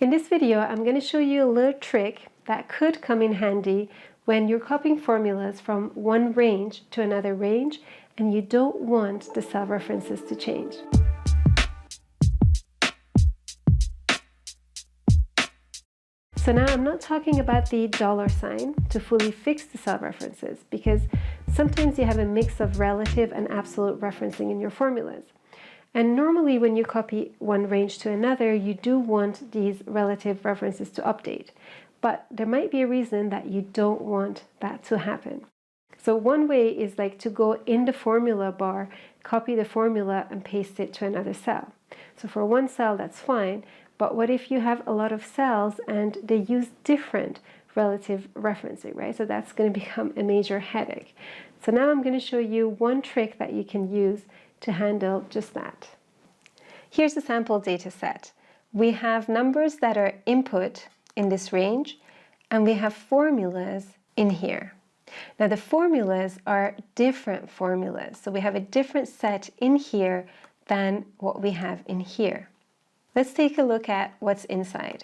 In this video, I'm going to show you a little trick that could come in handy when you're copying formulas from one range to another range and you don't want the cell references to change. So now I'm not talking about the $sign to fully fix the cell references, because sometimes you have a mix of relative and absolute referencing in your formulas. And normally when you copy one range to another, you do want these relative references to update. But there might be a reason that you don't want that to happen. So one way is like to go in the formula bar, copy the formula and paste it to another cell. So for one cell, that's fine. But what if you have a lot of cells and they use different relative referencing, right? So that's going to become a major headache. So now I'm going to show you one trick that you can use to handle just that. Here's a sample data set. We have numbers that are input in this range, and we have formulas in here. Now the formulas are different formulas, so we have a different set in here than what we have in here. Let's take a look at what's inside.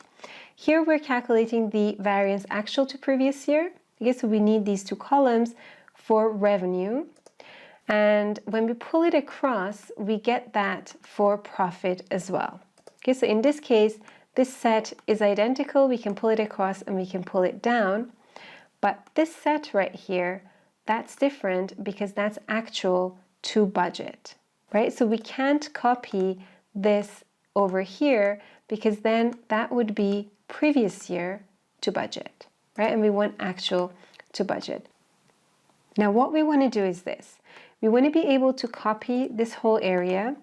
Here we're calculating the variance actual to previous year. Okay, so we need these two columns for revenue. And when we pull it across, we get that for profit as well. Okay, so in this case, this set is identical. We can pull it across and we can pull it down. But this set right here, that's different because that's actual to budget, right? So we can't copy this over here because then that would be previous year to budget, right? And we want actual to budget. Now what we want to do is this. We want to be able to copy this whole area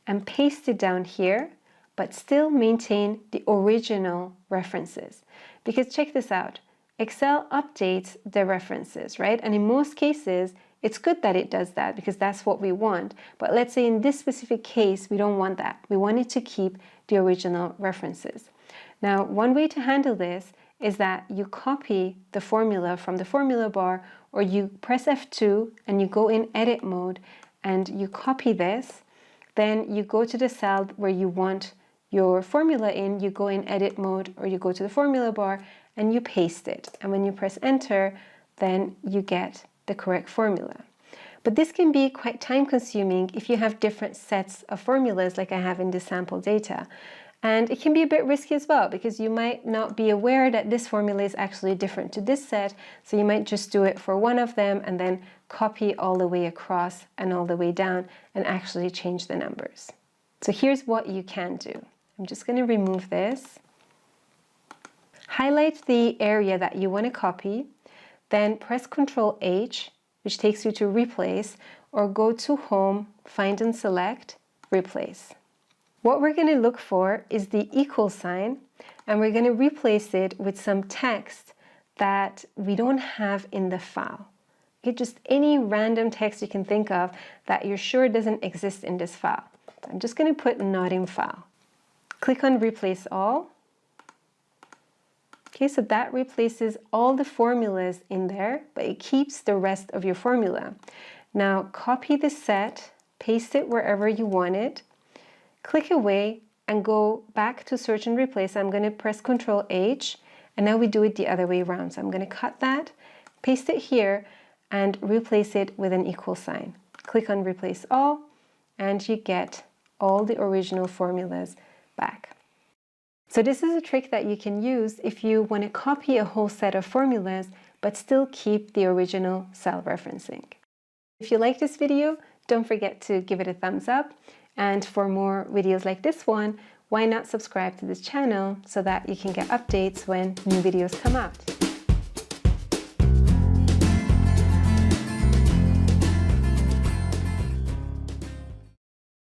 and paste it down here, but still maintain the original references. Because check this out, Excel updates the references, right? And in most cases, it's good that it does that because that's what we want. But let's say in this specific case, we don't want that. We want it to keep the original references. Now, one way to handle this is that you copy the formula from the formula bar, or you press F2 and you go in edit mode and you copy this. Then you go to the cell where you want your formula in, you go in edit mode, or you go to the formula bar and you paste it. And when you press enter, then you get the correct formula. But this can be quite time consuming if you have different sets of formulas like I have in the sample data. And it can be a bit risky as well because you might not be aware that this formula is actually different to this set. So you might just do it for one of them and then copy all the way across and all the way down and actually change the numbers. So here's what you can do. I'm just going to remove this. Highlight the area that you want to copy. Then press Ctrl+H, which takes you to replace, or go to home, find and select, replace. What we're going to look for is the equal sign, and we're going to replace it with some text that we don't have in the file. Okay, just any random text you can think of that you're sure doesn't exist in this file. I'm just going to put not in file. Click on replace all. Okay, so that replaces all the formulas in there, but it keeps the rest of your formula. Now copy the set, paste it wherever you want it, click away and go back to search and replace. I'm going to press Ctrl+H, and now we do it the other way around. So I'm going to cut that, paste it here, and replace it with an equal sign. Click on replace all, and you get all the original formulas back. So this is a trick that you can use if you want to copy a whole set of formulas, but still keep the original cell referencing. If you like this video, don't forget to give it a thumbs up. And for more videos like this one, why not subscribe to this channel so that you can get updates when new videos come out.